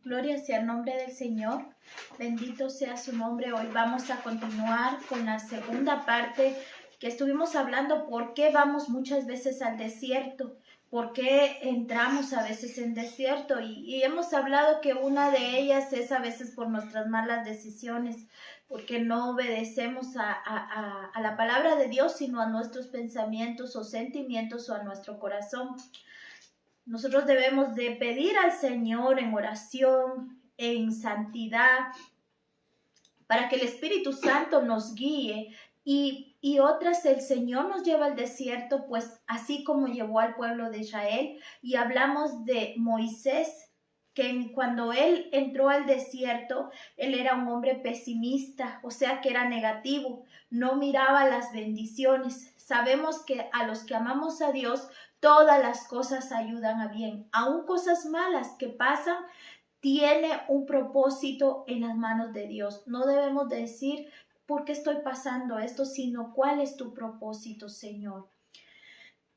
Gloria sea el nombre del Señor, bendito sea su nombre. Hoy vamos a continuar con la segunda parte que estuvimos hablando, por qué vamos muchas veces al desierto, por qué entramos a veces en desierto y hemos hablado que una de ellas es a veces por nuestras malas decisiones, porque no obedecemos a la palabra de Dios, sino a nuestros pensamientos o sentimientos o a nuestro corazón. Nosotros debemos de pedir al Señor en oración, en santidad, para que el Espíritu Santo nos guíe. Y otras, el Señor nos lleva al desierto, pues así como llevó al pueblo de Israel. Y hablamos de Moisés, que cuando él entró al desierto, él era un hombre pesimista, o sea que era negativo, no miraba las bendiciones. Sabemos que a los que amamos a Dios, todas las cosas ayudan a bien, aun cosas malas que pasan, tiene un propósito en las manos de Dios. No debemos decir, ¿por qué estoy pasando esto? Sino, ¿cuál es tu propósito, Señor?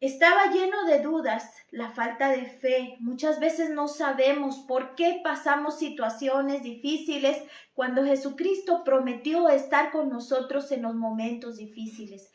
Estaba lleno de dudas, la falta de fe. Muchas veces no sabemos por qué pasamos situaciones difíciles cuando Jesucristo prometió estar con nosotros en los momentos difíciles.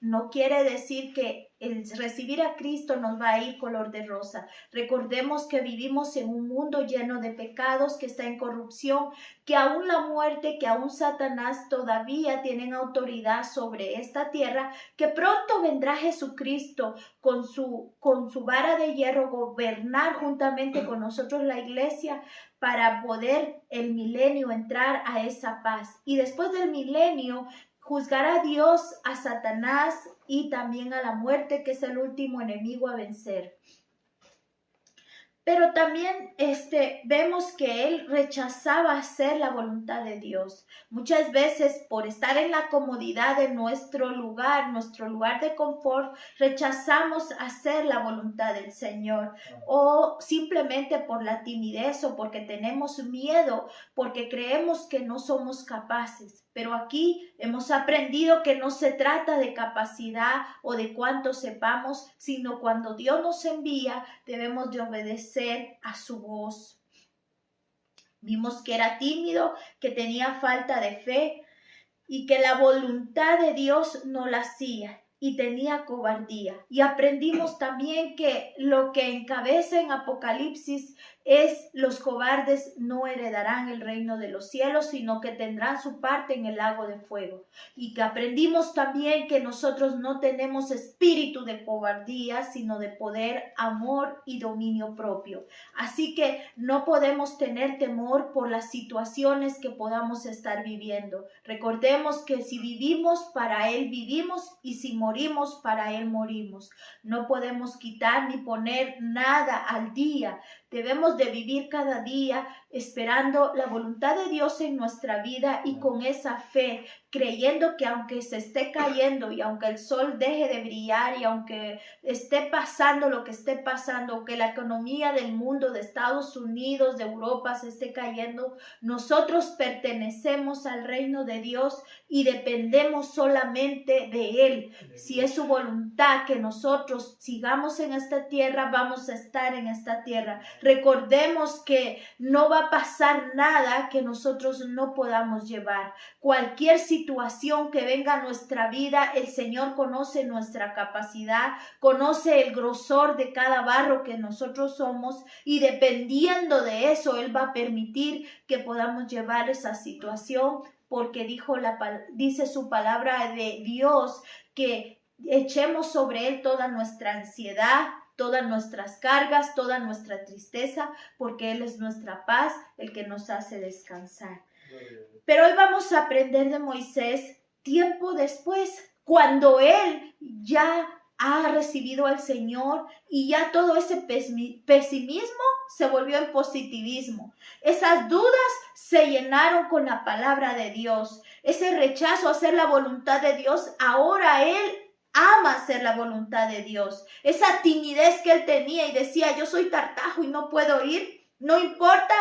No quiere decir que el recibir a Cristo nos va a ir color de rosa. Recordemos que vivimos en un mundo lleno de pecados, que está en corrupción, que aún la muerte, que aún Satanás todavía tienen autoridad sobre esta tierra, que pronto vendrá Jesucristo con su vara de hierro gobernar juntamente con nosotros la iglesia para poder el milenio entrar a esa paz. Y después del milenio, juzgar a Dios, a Satanás y también a la muerte, que es el último enemigo a vencer. Pero también vemos que él rechazaba hacer la voluntad de Dios. Muchas veces por estar en la comodidad de nuestro lugar de confort, rechazamos hacer la voluntad del Señor. O simplemente por la timidez o porque tenemos miedo, porque creemos que no somos capaces. Pero aquí hemos aprendido que no se trata de capacidad o de cuánto sepamos, sino cuando Dios nos envía, debemos de obedecer a su voz. Vimos que era tímido, que tenía falta de fe y que la voluntad de Dios no la hacía y tenía cobardía. Y aprendimos también que lo que encabeza en Apocalipsis es: los cobardes no heredarán el reino de los cielos, sino que tendrán su parte en el lago de fuego. Y que aprendimos también que nosotros no tenemos espíritu de cobardía, sino de poder, amor y dominio propio. Así que no podemos tener temor por las situaciones que podamos estar viviendo. Recordemos que si vivimos, para Él vivimos, y si morimos, para Él morimos. No podemos quitar ni poner nada al día. Debemos de vivir cada día esperando la voluntad de Dios en nuestra vida y con esa fe, creyendo que aunque se esté cayendo y aunque el sol deje de brillar y aunque esté pasando lo que esté pasando, que la economía del mundo, de Estados Unidos, de Europa se esté cayendo, nosotros pertenecemos al reino de Dios y dependemos solamente de Él. Si es su voluntad que nosotros sigamos en esta tierra, vamos a estar en esta tierra. Recordemos que no va a pasar nada que nosotros no podamos llevar. Cualquier situación que venga a nuestra vida, el Señor conoce nuestra capacidad, conoce el grosor de cada barro que nosotros somos, y dependiendo de eso, Él va a permitir que podamos llevar esa situación, porque dice su palabra de Dios que echemos sobre Él toda nuestra ansiedad, todas nuestras cargas, toda nuestra tristeza, porque Él es nuestra paz, el que nos hace descansar. Pero hoy vamos a aprender de Moisés tiempo después, cuando él ya ha recibido al Señor y ya todo ese pesimismo se volvió en positivismo. Esas dudas se llenaron con la palabra de Dios. Ese rechazo a hacer la voluntad de Dios, ahora él ama hacer la voluntad de Dios. Esa timidez que él tenía y decía: yo soy tartajo y no puedo ir, no importa.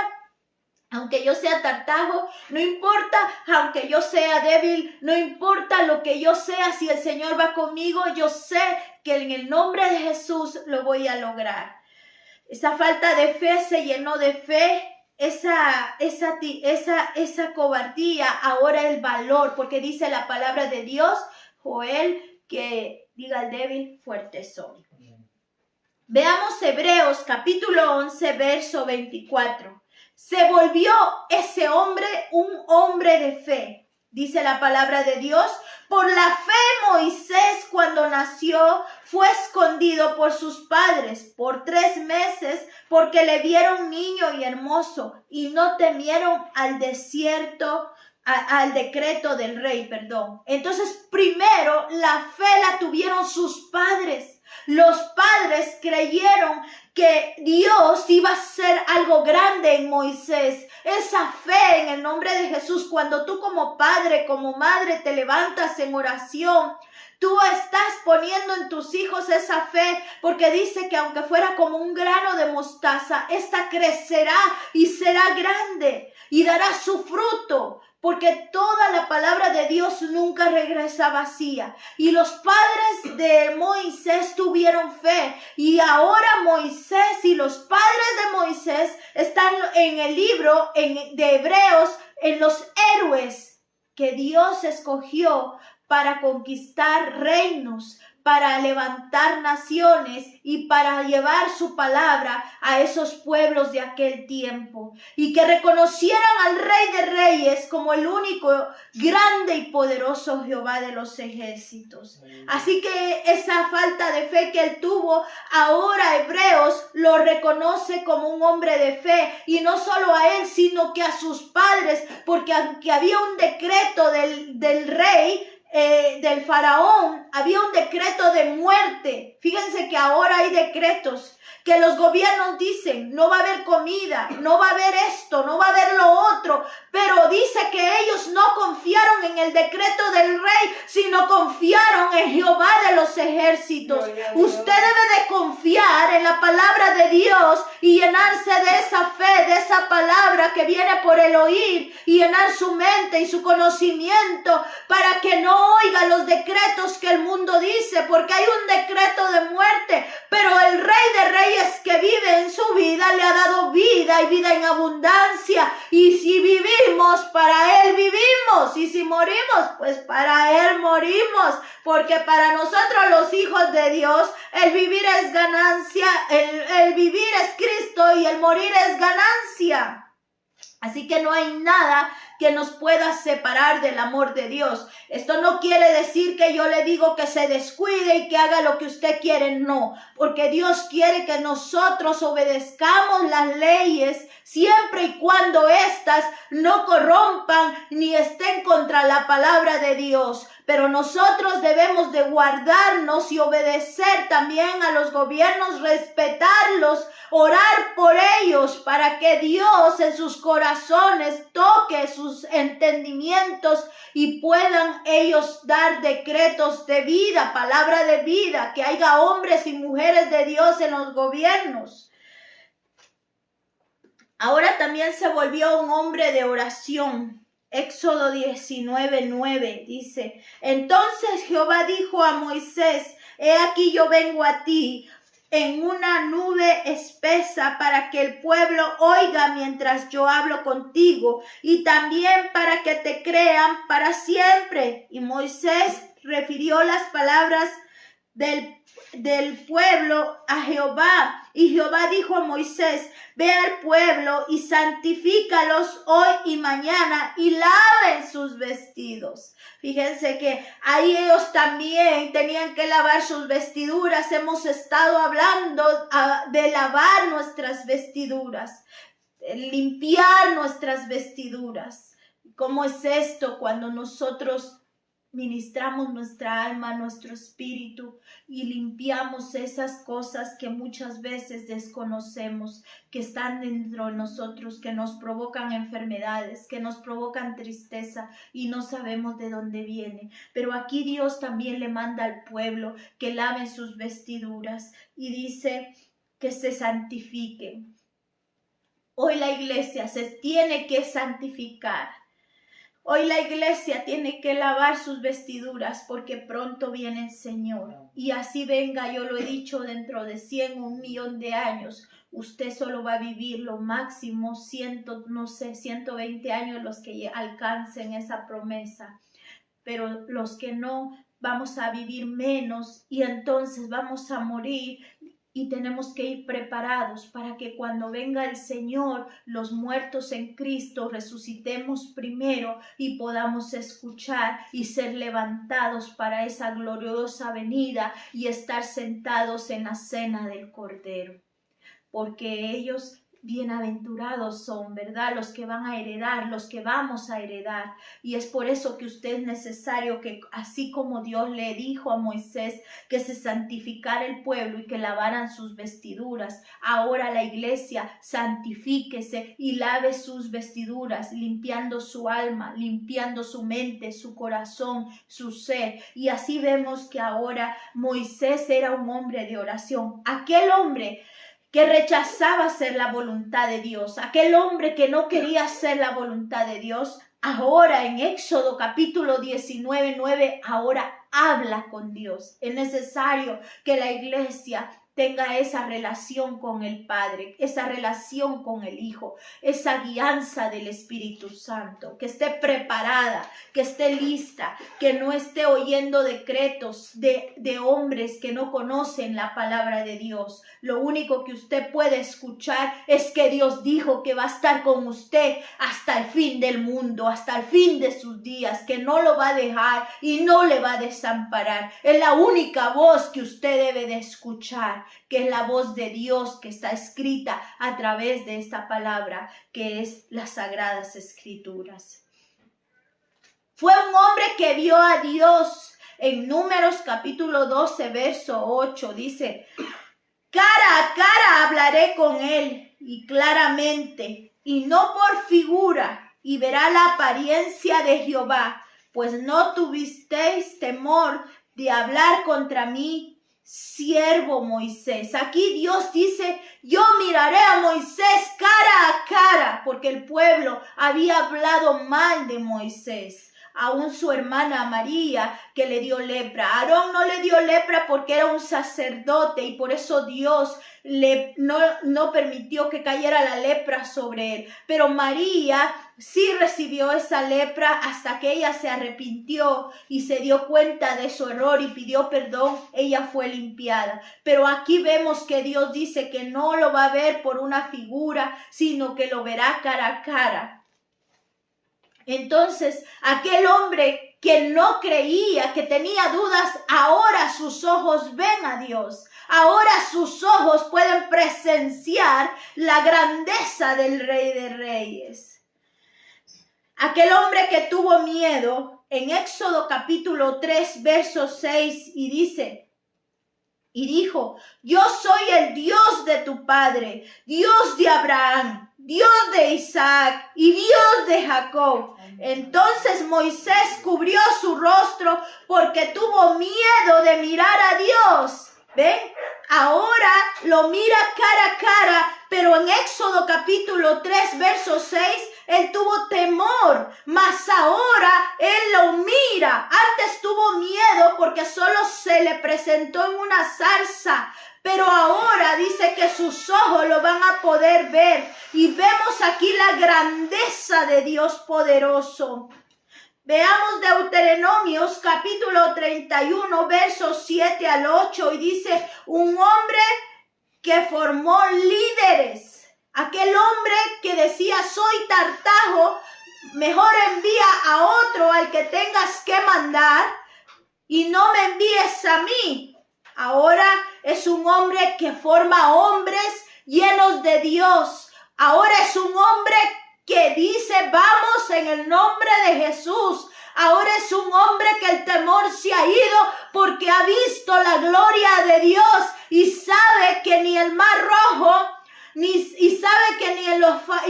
Aunque yo sea tartajo, no importa, aunque yo sea débil, no importa lo que yo sea, si el Señor va conmigo, yo sé que en el nombre de Jesús lo voy a lograr. Esa falta de fe se llenó de fe esa cobardía, ahora el valor, porque dice la palabra de Dios, Joel, que diga el débil, fuerte soy. Veamos Hebreos capítulo 11, verso 24. Se volvió ese hombre un hombre de fe, dice la palabra de Dios. Por la fe Moisés, cuando nació, fue escondido por sus padres por 3 meses porque le vieron niño y hermoso y no temieron al decreto del rey, perdón. Entonces, primero, la fe la tuvieron sus padres. Los padres creyeron que Dios iba a hacer algo grande en Moisés. Esa fe en el nombre de Jesús, cuando tú como padre, como madre te levantas en oración, tú estás poniendo en tus hijos esa fe, porque dice que aunque fuera como un grano de mostaza, esta crecerá y será grande y dará su fruto. Porque toda la palabra de Dios nunca regresa vacía. Y los padres de Moisés tuvieron fe. Y ahora Moisés y los padres de Moisés están en el libro de Hebreos, en los héroes que Dios escogió para conquistar reinos, para levantar naciones y para llevar su palabra a esos pueblos de aquel tiempo, y que reconocieran al Rey de Reyes como el único grande y poderoso Jehová de los ejércitos. Así que esa falta de fe que él tuvo, ahora Hebreos lo reconoce como un hombre de fe, y no solo a él, sino que a sus padres, porque aunque había un decreto del rey, del faraón, había un decreto de muerte. Fíjense que ahora hay decretos que los gobiernos dicen, no va a haber comida, no va a haber esto, no va a haber lo otro, pero dice que ellos no confiaron en el decreto del rey, sino confiaron en Jehová de los ejércitos. Usted debe de confiar en la palabra de Dios y llenarse de esa fe, de esa palabra que viene por el oír, y llenar su mente y su conocimiento para que no oiga los decretos que el mundo dice, porque hay un decreto de muerte, pero el Rey de Reyes que vive en su vida le ha dado vida y vida en abundancia. Y si vivimos, para Él vivimos, y si morimos, pues para Él morimos, porque para nosotros los hijos de Dios, el vivir es ganancia, el vivir es Cristo y el morir es ganancia. Así que no hay nada que nos pueda separar del amor de Dios. Esto no quiere decir que yo le digo que se descuide y que haga lo que usted quiere, no. Porque Dios quiere que nosotros obedezcamos las leyes siempre y cuando éstas no corrompan ni estén contra la palabra de Dios. Pero nosotros debemos de guardarnos y obedecer también a los gobiernos, respetarlos, orar por ellos para que Dios en sus corazones toque sus entendimientos y puedan ellos dar decretos de vida, palabra de vida, que haya hombres y mujeres de Dios en los gobiernos. Ahora también se volvió un hombre de oración. Éxodo 19:9 dice, entonces Jehová dijo a Moisés, he aquí yo vengo a ti en una nube espesa para que el pueblo oiga mientras yo hablo contigo y también para que te crean para siempre. Y Moisés refirió las palabras del pueblo a Jehová. Y Jehová dijo a Moisés, ve al pueblo y santifícalos hoy y mañana y laven sus vestidos. Fíjense que ahí ellos también tenían que lavar sus vestiduras. Hemos estado hablando de lavar nuestras vestiduras, limpiar nuestras vestiduras. ¿Cómo es esto cuando nosotros ministramos nuestra alma, nuestro espíritu y limpiamos esas cosas que muchas veces desconocemos, que están dentro de nosotros, que nos provocan enfermedades, que nos provocan tristeza y no sabemos de dónde viene? Pero aquí Dios también le manda al pueblo que laven sus vestiduras y dice que se santifiquen. Hoy la iglesia se tiene que santificar. Hoy la iglesia tiene que lavar sus vestiduras porque pronto viene el Señor. Y así venga, yo lo he dicho, dentro de 100 o 1.000.000 de años. usted solo va a vivir lo máximo 120 años los que alcancen esa promesa, pero los que no, vamos a vivir menos y entonces vamos a morir. Y tenemos que ir preparados para que cuando venga el Señor, los muertos en Cristo, resucitemos primero y podamos escuchar y ser levantados para esa gloriosa venida y estar sentados en la cena del Cordero. Porque ellos bienaventurados son, ¿verdad? Los que van a heredar, los que vamos a heredar. Y es por eso que usted es necesario que, así como Dios le dijo a Moisés que se santificara el pueblo y que lavaran sus vestiduras, ahora la iglesia santifíquese y lave sus vestiduras, limpiando su alma, limpiando su mente, su corazón, su ser. Y así vemos que ahora Moisés era un hombre de oración. Aquel hombre que rechazaba hacer la voluntad de Dios, aquel hombre que no quería hacer la voluntad de Dios, ahora en Éxodo capítulo 19:9, ahora habla con Dios. Es necesario que la iglesia tenga esa relación con el Padre, esa relación con el Hijo, esa guianza del Espíritu Santo, que esté preparada, que esté lista, que no esté oyendo decretos de hombres que no conocen la palabra de Dios. Lo único que usted puede escuchar es que Dios dijo que va a estar con usted hasta el fin del mundo, hasta el fin de sus días, que no lo va a dejar y no le va a desamparar. Es la única voz que usted debe de escuchar, que es la voz de Dios que está escrita a través de esta palabra, que es las Sagradas Escrituras. Fue un hombre que vio a Dios. En Números capítulo 12, verso 8, dice: cara a cara hablaré con él y claramente, y no por figura, y verá la apariencia de Jehová, pues no tuvisteis temor de hablar contra mí, siervo Moisés. Aquí Dios dice: yo miraré a Moisés cara a cara, porque el pueblo había hablado mal de Moisés. Aún su hermana María, que le dio lepra. Aarón no le dio lepra porque era un sacerdote y por eso Dios no permitió que cayera la lepra sobre él. Pero María sí recibió esa lepra hasta que ella se arrepintió y se dio cuenta de su error y pidió perdón. Ella fue limpiada. Pero aquí vemos que Dios dice que no lo va a ver por una figura, sino que lo verá cara a cara. Entonces, aquel hombre que no creía, que tenía dudas, ahora sus ojos ven a Dios. Ahora sus ojos pueden presenciar la grandeza del Rey de Reyes. Aquel hombre que tuvo miedo, en Éxodo capítulo 3, verso 6, y dijo: yo soy el Dios de tu padre, Dios de Abraham, Dios de Isaac y Dios de Jacob. Entonces Moisés cubrió su rostro porque tuvo miedo de mirar a Dios. ¿Ven? Ahora lo mira cara a cara, pero en Éxodo capítulo 3, verso 6, él tuvo temor, mas ahora él lo mira. Antes tuvo miedo porque solo se le presentó en una zarza, pero ahora dice que sus ojos lo van a poder ver. Y vemos aquí la grandeza de Dios poderoso. Veamos Deuteronomios capítulo 31, versos 7 al 8, y dice: un hombre que formó líderes. Aquel hombre que decía: soy Tartajo, mejor envía a otro al que tengas que mandar y no me envíes a mí. Ahora es un hombre que forma hombres llenos de Dios. Ahora es un hombre que dice: vamos en el nombre de Jesús. Ahora es un hombre que el temor se ha ido porque ha visto la gloria de Dios y sabe que ni el mar rojo, y sabe que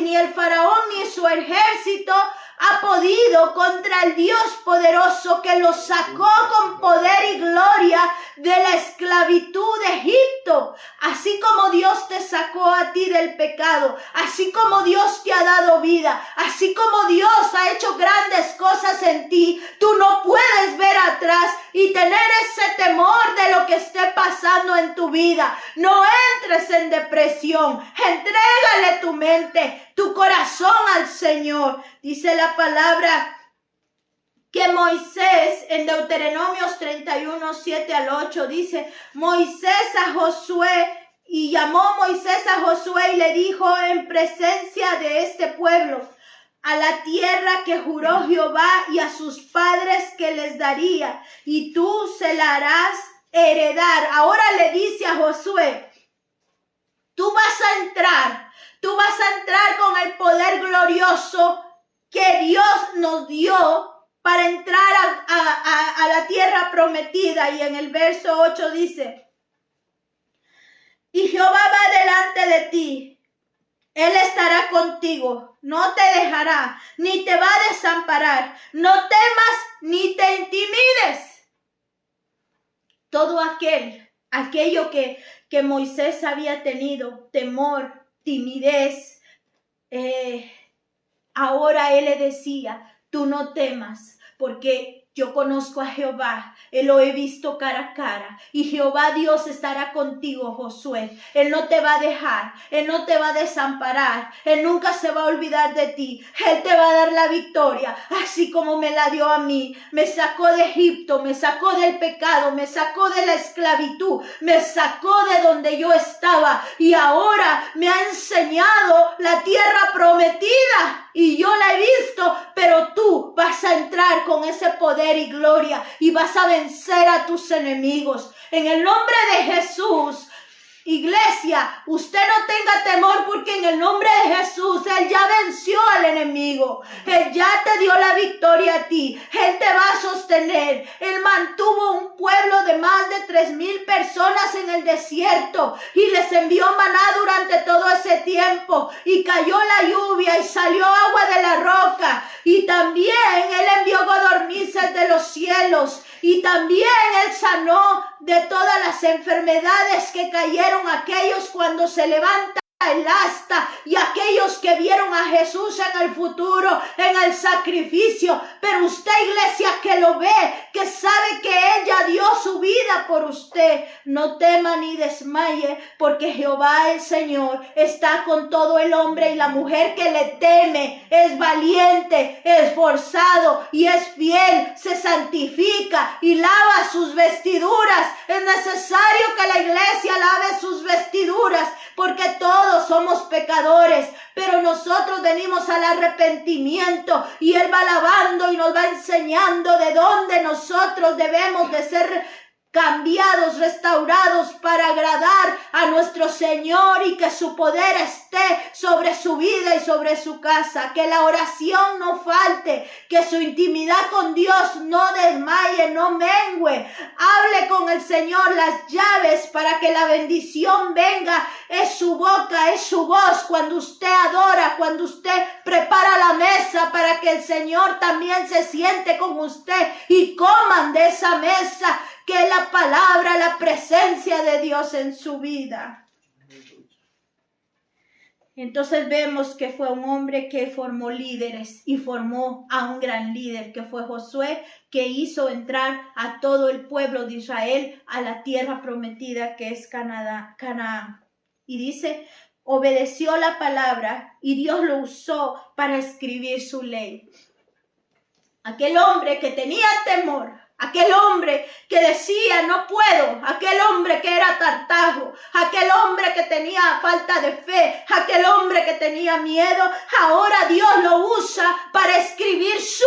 ni el faraón ni su ejército ha podido contra el Dios poderoso que los sacó con poder y gloria de la esclavitud de Egipto. Así como Dios te sacó a ti del pecado, así como Dios te ha dado vida, así como Dios ha hecho grandes cosas en ti, tú no puedes ver atrás y tener ese temor de lo que esté pasando en tu vida. No entres en depresión, entrégale tu mente, tu corazón al Señor. Dice la palabra que Moisés, en Deuteronomios 31, 7 al 8, dice, Moisés a Josué, y llamó Moisés a Josué y le dijo en presencia de este pueblo, a la tierra que juró Jehová y a sus padres que les daría, y tú se la harás heredar. Ahora le dice a Josué, tú vas a entrar con el poder glorioso que Dios nos dio para entrar a la tierra prometida. Y en el verso 8 dice, y Jehová va delante de ti, Él estará contigo, no te dejará, ni te va a desamparar, no temas ni te intimides. Todo aquello que Moisés había tenido, temor, timidez, ahora él le decía, tú no temas, porque yo conozco a Jehová, Él lo he visto cara a cara, y Jehová Dios estará contigo, Josué. Él no te va a dejar, Él no te va a desamparar, Él nunca se va a olvidar de ti, Él te va a dar la victoria, así como me la dio a mí. Me sacó de Egipto, me sacó del pecado, me sacó de la esclavitud, me sacó de donde yo estaba, y ahora me ha enseñado la tierra prometida. Y yo la he visto, pero tú vas a entrar con ese poder y gloria y vas a vencer a tus enemigos. En el nombre de Jesús, iglesia, usted no tenga temor, porque en el nombre de Jesús, Él ya venció al enemigo. Él ya te dio la victoria a ti. Él te va a sostener. Él mantuvo un pueblo de más de 3,000 personas en el desierto y les envió maná durante todo ese tiempo. Y cayó la lluvia y salió agua de la roca. Y también Él envió codornices de los cielos. Y también Él sanó de todas las enfermedades que cayeron aquellos cuando se levanta el asta, y aquellos que vieron a Jesús en el futuro, en el sacrificio. Pero usted, iglesia, que lo ve, que sabe que Él ya dio su vida por usted, no tema ni desmaye, porque Jehová el Señor está con todo el hombre y la mujer que le teme. Es valiente, esforzado y es fiel, se santifica y lava sus vestiduras. Es necesario que la iglesia lave sus vestiduras, porque todos somos pecadores, pero nosotros venimos al arrepentimiento y Él va lavando y nos va enseñando de dónde nosotros debemos de ser cambiados, restaurados para agradar a nuestro Señor, y que su poder esté sobre su vida y sobre su casa, que la oración no falte, que su intimidad con Dios no desmaye, no mengue. Hable con el Señor. Las llaves para que la bendición venga es su boca, es su voz. Cuando usted adora, cuando usted prepara la mesa para que el Señor también se siente con usted y coman de esa mesa, que la palabra, la presencia de Dios en su vida. Entonces vemos que fue un hombre que formó líderes y formó a un gran líder, que fue Josué, que hizo entrar a todo el pueblo de Israel a la tierra prometida, que es Canaán. Y dice, obedeció la palabra y Dios lo usó para escribir su ley. Aquel hombre que tenía temor, aquel hombre que decía no puedo, aquel hombre que era tartajo, aquel hombre que tenía falta de fe, aquel hombre que tenía miedo, ahora Dios lo usa para escribir su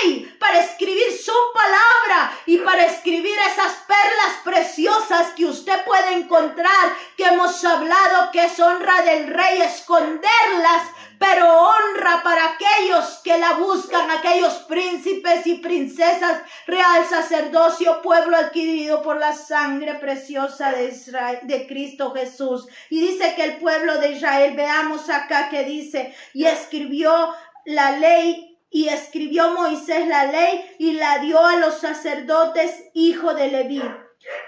ley, para escribir su palabra y para escribir esas perlas preciosas que usted puede encontrar, que hemos hablado que es honra del rey esconderlas, pero honra para aquellos que la buscan, aquellos príncipes y princesas, real sacerdocio, pueblo adquirido por la sangre preciosa de Israel, de Cristo Jesús. Y dice que el pueblo de Israel, veamos acá que dice, y escribió la ley, y escribió Moisés la ley y la dio a los sacerdotes, hijo de Leví.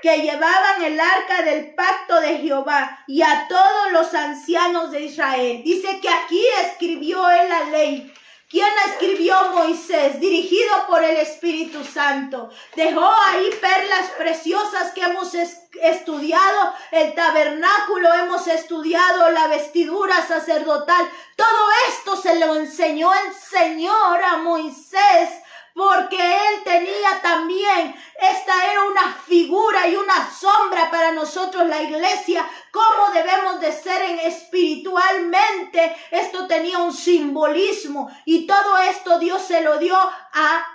que llevaban el arca del pacto de Jehová, y a todos los ancianos de Israel. Dice que aquí escribió él la ley. ¿Quién la escribió? Moisés, dirigido por el Espíritu Santo. Dejó ahí perlas preciosas que hemos estudiado, el tabernáculo, hemos estudiado la vestidura sacerdotal. Todo esto se lo enseñó el Señor a Moisés, porque él tenía también, esta era una figura y una sombra para nosotros, la iglesia, cómo debemos de ser espiritualmente. Esto tenía un simbolismo y todo esto Dios se lo dio a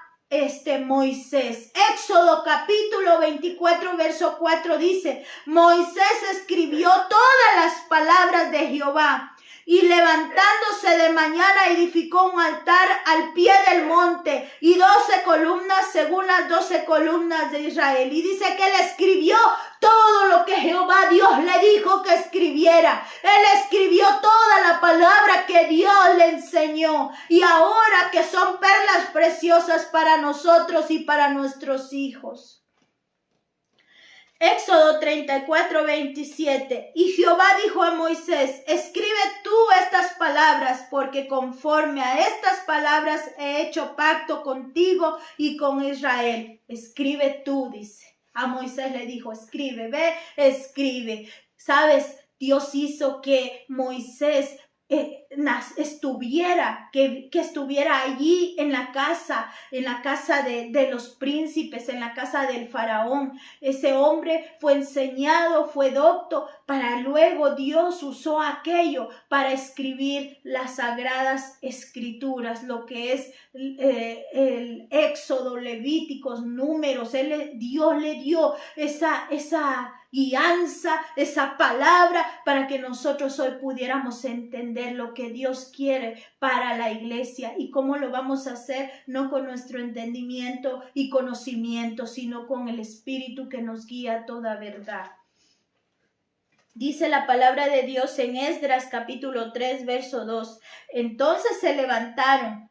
Moisés. Éxodo capítulo 24 verso 4 dice: Moisés escribió todas las palabras de Jehová, y levantándose de mañana edificó un altar al pie del monte y 12 columnas según las 12 columnas de Israel. Y dice que él escribió todo lo que Jehová Dios le dijo que escribiera. Él escribió toda la palabra que Dios le enseñó. Y ahora que son perlas preciosas para nosotros y para nuestros hijos. Éxodo 34, 27. Y Jehová dijo a Moisés: escribe tú estas palabras, porque conforme a estas palabras he hecho pacto contigo y con Israel. Escribe tú, dice. A Moisés le dijo: escribe, ve, escribe. ¿Sabes? Dios hizo que Moisés estuviera allí en la casa de los príncipes, en la casa del faraón. Ese hombre fue enseñado, fue docto, para luego Dios usó aquello para escribir las sagradas escrituras, lo que es el Éxodo, Levíticos, Números. Dios le dio esa guianza, esa palabra, para que nosotros hoy pudiéramos entender lo que Dios quiere para la iglesia. ¿Y cómo lo vamos a hacer? No con nuestro entendimiento y conocimiento, sino con el Espíritu que nos guía a toda verdad. Dice la palabra de Dios en Esdras capítulo 3 verso 2. Entonces se levantaron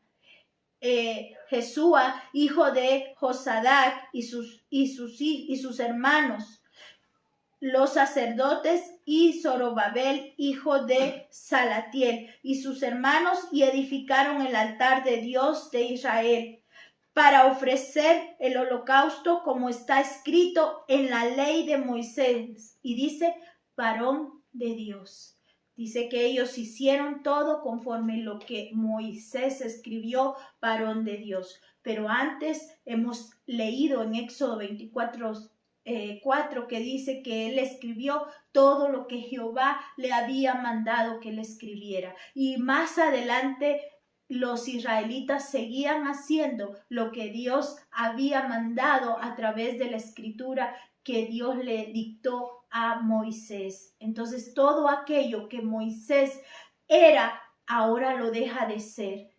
Jesúa, hijo de Josadac, y sus hermanos, los sacerdotes, y Zorobabel, hijo de Salatiel, y sus hermanos, y edificaron el altar de Dios de Israel para ofrecer el holocausto, como está escrito en la ley de Moisés. Y dice: varón de Dios. Dice que ellos hicieron todo conforme lo que Moisés escribió, varón de Dios. Pero antes hemos leído en Éxodo 24, 4, que dice que él escribió todo lo que Jehová le había mandado que él escribiera. Y más adelante los israelitas seguían haciendo lo que Dios había mandado a través de la escritura que Dios le dictó a Moisés. Entonces todo aquello que Moisés era, ahora lo deja de ser.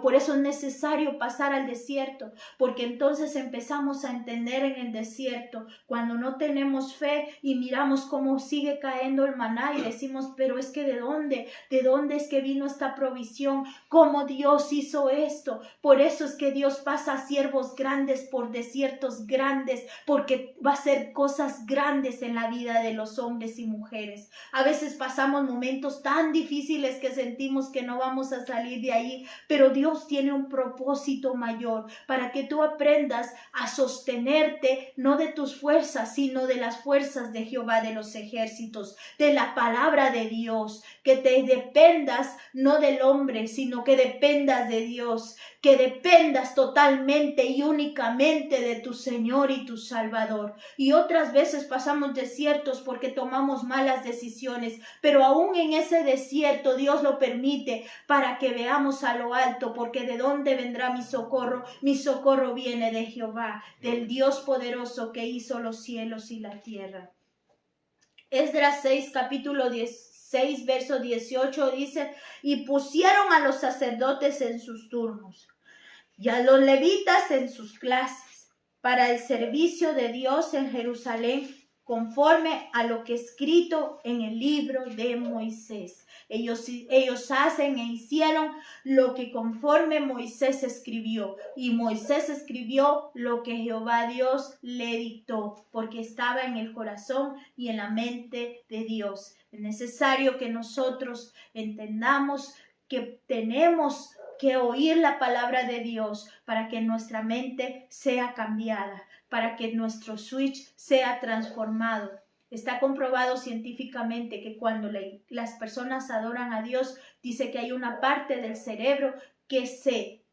Por eso es necesario pasar al desierto, porque entonces empezamos a entender en el desierto, cuando no tenemos fe y miramos cómo sigue cayendo el maná y decimos: pero es que ¿de dónde es que vino esta provisión? ¿Cómo Dios hizo esto? Por eso es que Dios pasa a siervos grandes por desiertos grandes, porque va a hacer cosas grandes en la vida de los hombres y mujeres. A veces pasamos momentos tan difíciles que sentimos que no vamos a salir de ahí, pero Dios tiene un propósito mayor para que tú aprendas a sostenerte, no de tus fuerzas, sino de las fuerzas de Jehová de los ejércitos, de la palabra de Dios, que te dependas no del hombre, sino que dependas de Dios, que dependas totalmente y únicamente de tu Señor y tu Salvador. Y otras veces pasamos desiertos porque tomamos malas decisiones, pero aún en ese desierto Dios lo permite para que veamos a lo alto, porque ¿de dónde vendrá mi socorro? Mi socorro viene de Jehová, del Dios poderoso que hizo los cielos y la tierra. Esdras 6, capítulo 6, verso 18 dice: y pusieron a los sacerdotes en sus turnos y a los levitas en sus clases para el servicio de Dios en Jerusalén, conforme a lo que escrito en el libro de Moisés. Ellos hacen e hicieron lo que conforme Moisés escribió. Y Moisés escribió lo que Jehová Dios le dictó, porque estaba en el corazón y en la mente de Dios. Es necesario que nosotros entendamos que tenemos que oír la palabra de Dios para que nuestra mente sea cambiada, para que nuestro switch sea transformado. Está comprobado científicamente que cuando las personas adoran a Dios, dice que hay una parte del cerebro que se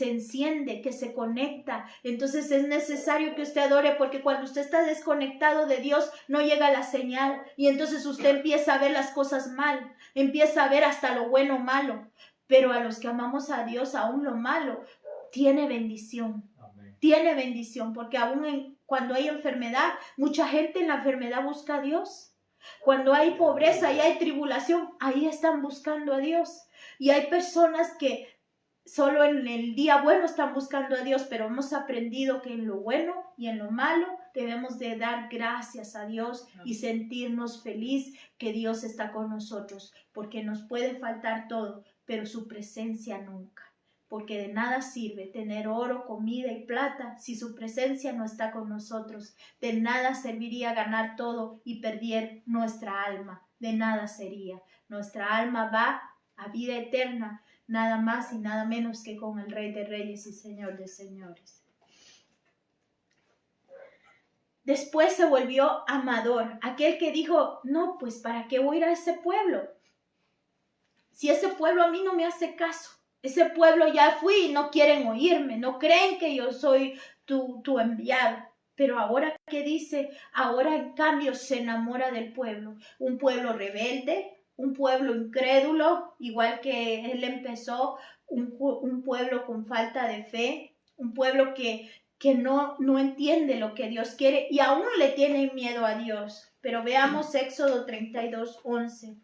enciende, que se conecta. Entonces es necesario que usted adore, porque cuando usted está desconectado de Dios no llega la señal y entonces usted empieza a ver las cosas mal, empieza a ver hasta lo bueno malo. Pero a los que amamos a Dios, aún lo malo tiene bendición. Amén. Tiene bendición, porque aún cuando hay enfermedad, mucha gente en la enfermedad busca a Dios. Cuando hay pobreza y hay tribulación, ahí están buscando a Dios. Y hay personas que solo en el día bueno están buscando a Dios, pero hemos aprendido que en lo bueno y en lo malo debemos de dar gracias a Dios y sentirnos feliz que Dios está con nosotros, porque nos puede faltar todo, pero su presencia nunca. Porque de nada sirve tener oro, comida y plata si su presencia no está con nosotros. De nada serviría ganar todo y perder nuestra alma. De nada sería. Nuestra alma va a vida eterna, nada más y nada menos que con el Rey de Reyes y Señor de Señores. Después se volvió amador, aquel que dijo, no, pues ¿para qué voy a ir a ese pueblo? Si ese pueblo a mí no me hace caso. Ese pueblo ya fui y no quieren oírme, no creen que yo soy tu enviado. Pero ahora, ¿qué dice? Ahora en cambio se enamora del pueblo. Un pueblo rebelde, un pueblo incrédulo, igual que él empezó, un pueblo con falta de fe, un pueblo que no entiende lo que Dios quiere y aún le tiene miedo a Dios. Pero veamos Éxodo 32:11.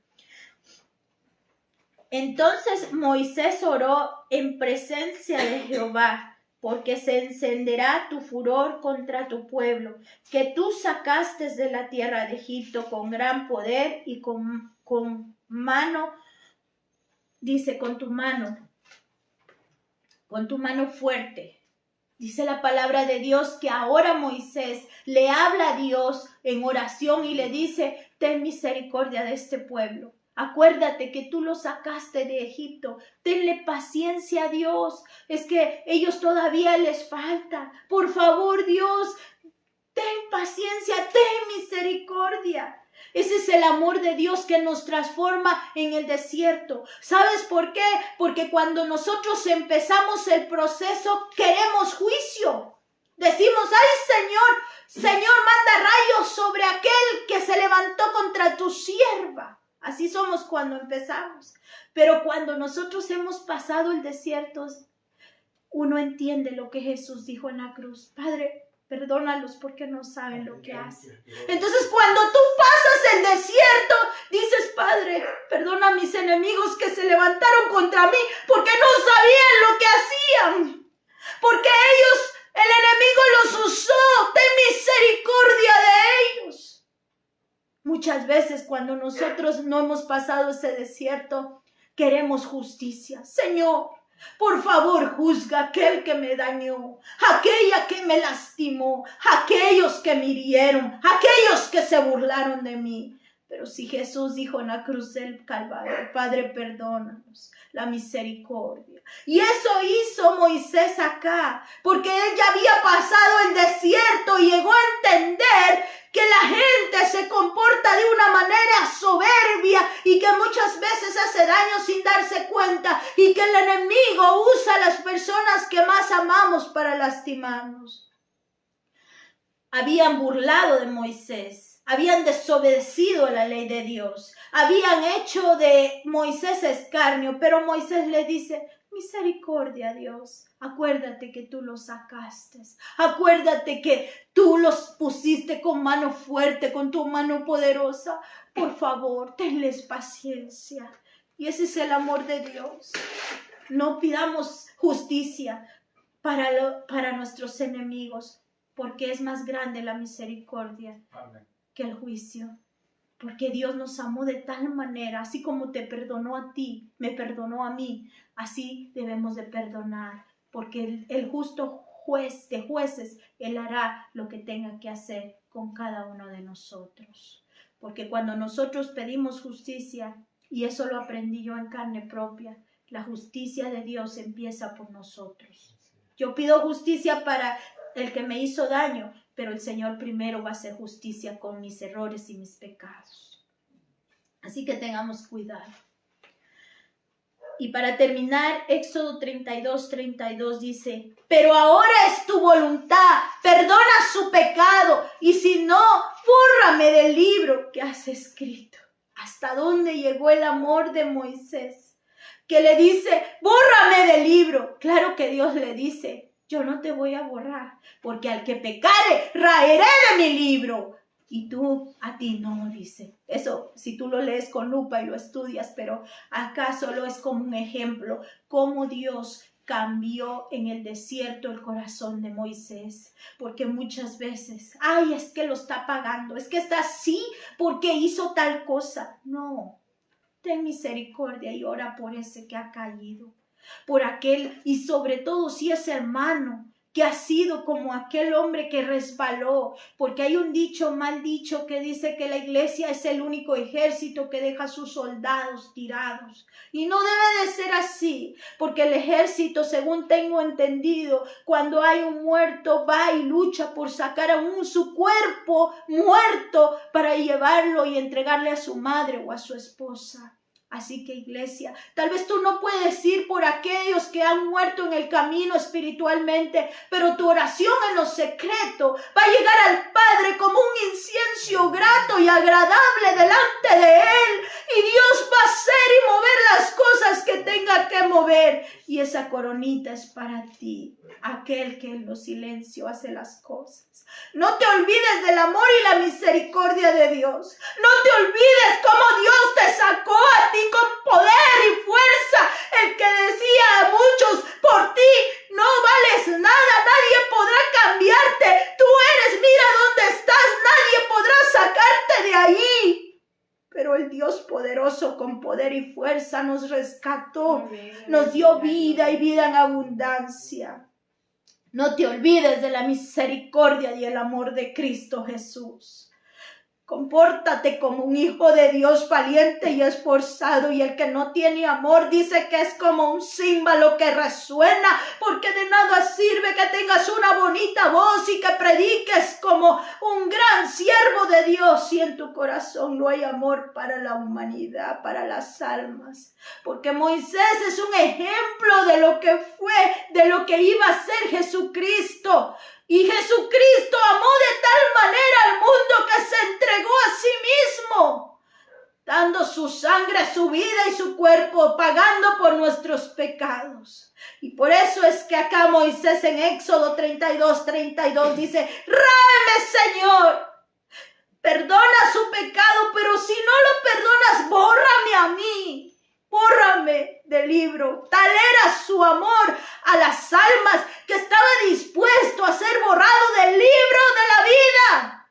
Entonces Moisés oró en presencia de Jehová, porque se encenderá tu furor contra tu pueblo, que tú sacaste de la tierra de Egipto con gran poder y con mano, dice, con tu mano fuerte. Dice la palabra de Dios que ahora Moisés le habla a Dios en oración y le dice, ten misericordia de este pueblo. Acuérdate que tú los sacaste de Egipto. Tenle paciencia a Dios. Es que ellos todavía les falta. Por favor, Dios, ten paciencia, ten misericordia. Ese es el amor de Dios que nos transforma en el desierto. ¿Sabes por qué? Porque cuando nosotros empezamos el proceso, queremos juicio. Decimos, ay Señor, manda rayos sobre aquel que se levantó contra tu sierva. Así somos cuando empezamos. Pero cuando nosotros hemos pasado el desierto, uno entiende lo que Jesús dijo en la cruz. Padre, perdónalos porque no saben lo que hacen. Entonces cuando tú pasas el desierto, dices, Padre, perdona a mis enemigos que se levantaron contra mí porque no sabían lo que hacían. Porque el enemigo los usó. Ten misericordia de ellos. Muchas veces cuando nosotros no hemos pasado ese desierto, queremos justicia. Señor, por favor, juzga a aquel que me dañó, aquella que me lastimó, aquellos que me hirieron, aquellos que se burlaron de mí. Pero si Jesús dijo en la cruz del Calvario, Padre, perdónanos, la misericordia. Y eso hizo Moisés acá, porque él ya había pasado el desierto y llegó a entender que la gente se comporta de una manera soberbia y que muchas veces hace daño sin darse cuenta y que el enemigo usa a las personas que más amamos para lastimarnos. Habían burlado de Moisés, habían desobedecido a la ley de Dios, habían hecho de Moisés escarnio, pero Moisés le dice, misericordia, Dios, acuérdate que tú los sacaste, acuérdate que tú los pusiste con mano fuerte, con tu mano poderosa, por favor, tenles paciencia. Y ese es el amor de Dios. No pidamos justicia para nuestros enemigos, porque es más grande la misericordia Amén. Que el juicio. porque Dios nos amó de tal manera, así como te perdonó a ti, me perdonó a mí, así debemos de perdonar, porque el justo juez de jueces, Él hará lo que tenga que hacer con cada uno de nosotros. Porque cuando nosotros pedimos justicia, y eso lo aprendí yo en carne propia, la justicia de Dios empieza por nosotros. Yo pido justicia para el que me hizo daño, pero el Señor primero va a hacer justicia con mis errores y mis pecados. Así que tengamos cuidado. Y para terminar, Éxodo 32 dice, pero ahora es tu voluntad, perdona su pecado, y si no, bórrame del libro que has escrito. ¿Hasta dónde llegó el amor de Moisés? Que le dice, bórrame del libro. Claro que Dios le dice, yo no te voy a borrar, porque al que pecare, raeré de mi libro. Y tú, a ti no, dice. Eso, si tú lo lees con lupa y lo estudias, pero acá solo es como un ejemplo, cómo Dios cambió en el desierto el corazón de Moisés. Porque muchas veces, ay, es que lo está pagando, es que está así porque hizo tal cosa. No, ten misericordia y ora por ese que ha caído, por aquel, y sobre todo si es hermano, que ha sido como aquel hombre que resbaló, porque hay un mal dicho que dice que la iglesia es el único ejército que deja a sus soldados tirados, y no debe de ser así, porque el ejército, según tengo entendido, cuando hay un muerto, va y lucha por sacar aún su cuerpo muerto para llevarlo y entregarle a su madre o a su esposa. Así que, iglesia, tal vez tú no puedes ir por aquellos que han muerto en el camino espiritualmente, pero tu oración en lo secreto va a llegar al Padre como un incienso grato y agradable delante de Él. Y Dios va a hacer y mover las cosas que tenga que mover. Y esa coronita es para ti, aquel que en lo silencio hace las cosas. No te olvides del amor y la misericordia de Dios. No te olvides cómo Dios te sacó a ti con poder y fuerza. El que decía a muchos, por ti no vales nada, nadie podrá cambiarte. Tú eres, mira dónde estás, nadie podrá sacarte de ahí. Pero el Dios poderoso con poder y fuerza nos rescató, nos dio vida y vida en abundancia. No te olvides de la misericordia y el amor de Cristo Jesús. Compórtate como un hijo de Dios valiente y esforzado, y el que no tiene amor dice que es como un címbalo que resuena, porque de nada sirve que tengas una bonita voz y que prediques como un gran siervo de Dios si en tu corazón no hay amor para la humanidad, para las almas. Porque Moisés es un ejemplo de lo que fue, de lo que iba a ser Jesucristo. Y Jesucristo amó de tal manera al mundo que se entregó a sí mismo, dando su sangre, su vida y su cuerpo, pagando por nuestros pecados. Y por eso es que acá Moisés en Éxodo 32 dice, ráeme, Señor, perdona su pecado, pero si no lo perdonas, bórrame a mí. Bórrame del libro. Tal era su amor a las almas que estaba dispuesto a ser borrado del libro de la vida.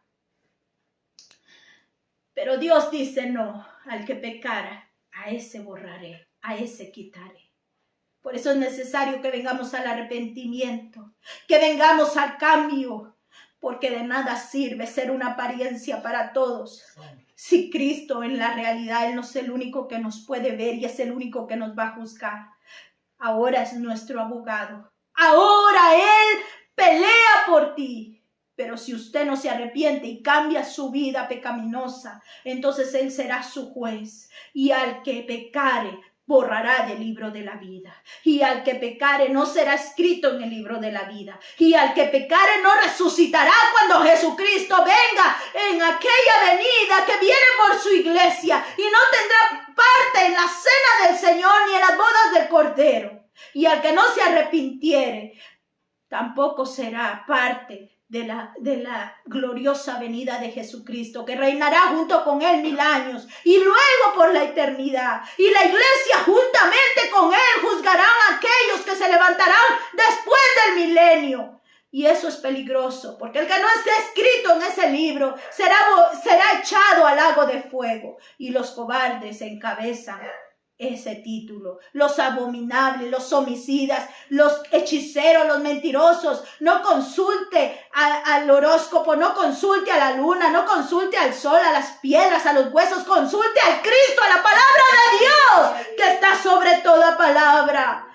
Pero Dios dice no, al que pecara, a ese borraré, a ese quitaré. Por eso es necesario que vengamos al arrepentimiento, que vengamos al cambio, porque de nada sirve ser una apariencia para todos. Si Cristo en la realidad, Él no es el único que nos puede ver y es el único que nos va a juzgar. Ahora es nuestro abogado. Ahora Él pelea por ti. Pero si usted no se arrepiente y cambia su vida pecaminosa, entonces Él será su juez. Y al que pecare, borrará del libro de la vida. Y al que pecare no será escrito en el libro de la vida. Y al que pecare no resucitará cuando Jesucristo venga en aquella venida que viene por su iglesia. Y no tendrá parte en la cena del Señor ni en las bodas del Cordero. Y al que no se arrepintiere, tampoco será parte de la gloriosa venida de Jesucristo, que reinará junto con Él 1000 años y luego por la eternidad. Y la iglesia juntamente con Él juzgarán a aquellos que se levantarán después del milenio. Y eso es peligroso, porque el que no esté escrito en ese libro será echado al lago de fuego. Y los cobardes encabezan ese título. Los abominables, los homicidas, los hechiceros, los mentirosos. No consulte al horóscopo, no consulte a la luna, no consulte al sol, a las piedras, a los huesos. Consulte al Cristo, a la palabra de Dios, que está sobre toda palabra.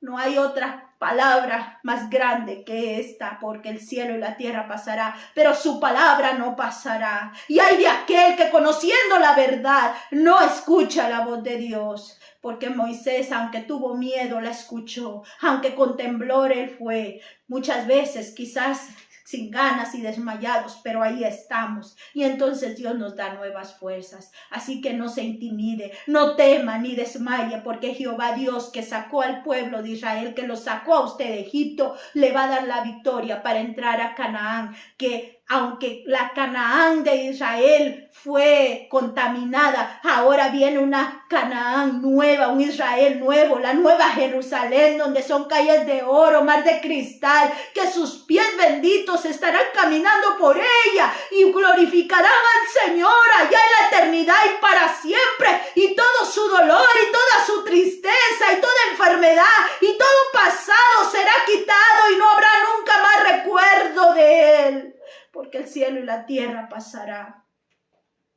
No hay otra palabra más grande que esta, porque el cielo y la tierra pasará, pero su palabra no pasará. Y hay de aquel que, conociendo la verdad, no escucha la voz de Dios, porque Moisés, aunque tuvo miedo, la escuchó, aunque con temblor él fue, muchas veces quizás sin ganas y desmayados, pero ahí estamos. Y entonces Dios nos da nuevas fuerzas. Así que no se intimide, no tema ni desmaye, porque Jehová Dios, que sacó al pueblo de Israel, que lo sacó a usted de Egipto, le va a dar la victoria para entrar a Canaán, que aunque la Canaán de Israel fue contaminada, ahora viene una Canaán nueva, un Israel nuevo, la nueva Jerusalén, donde son calles de oro, mar de cristal, que sus pies benditos estarán caminando por ella y glorificarán al Señor allá en la eternidad y para siempre, y todo su dolor y toda su tristeza y toda enfermedad y todo pasado será quitado y no habrá nunca más recuerdo de él. Porque el cielo y la tierra pasará,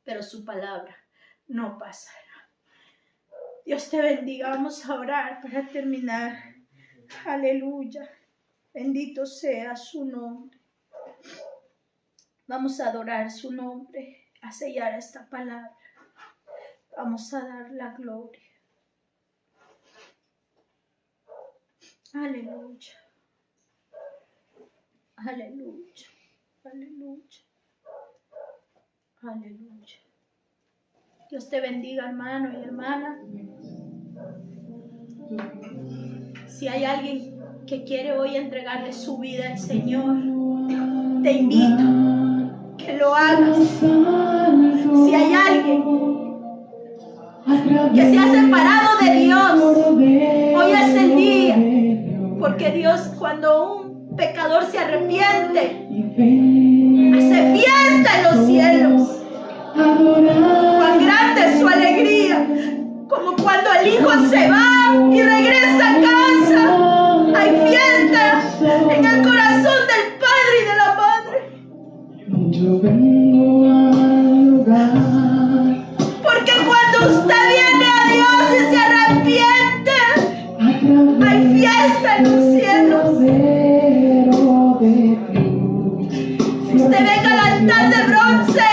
pero su palabra no pasará. Dios te bendiga. Vamos a orar para terminar. Aleluya. Bendito sea su nombre. Vamos a adorar su nombre, a sellar esta palabra. Vamos a dar la gloria. Aleluya. Aleluya. Aleluya. Aleluya. Dios te bendiga, hermano y hermana. Si hay alguien que quiere hoy entregarle su vida al Señor, te invito que lo hagas. Si hay alguien que se ha separado de Dios, hoy es el día. Porque Dios, cuando un pecador se arrepiente, hace fiesta en los cielos. Cuán grande es su alegría, como cuando el hijo se va y regresa a casa. Hay fiesta en el corazón del padre y de la madre. Yo vengo al lugar. Porque cuando usted viene a Dios y se arrepiente, hay fiesta en los cielos. Si usted venga al altar de bronce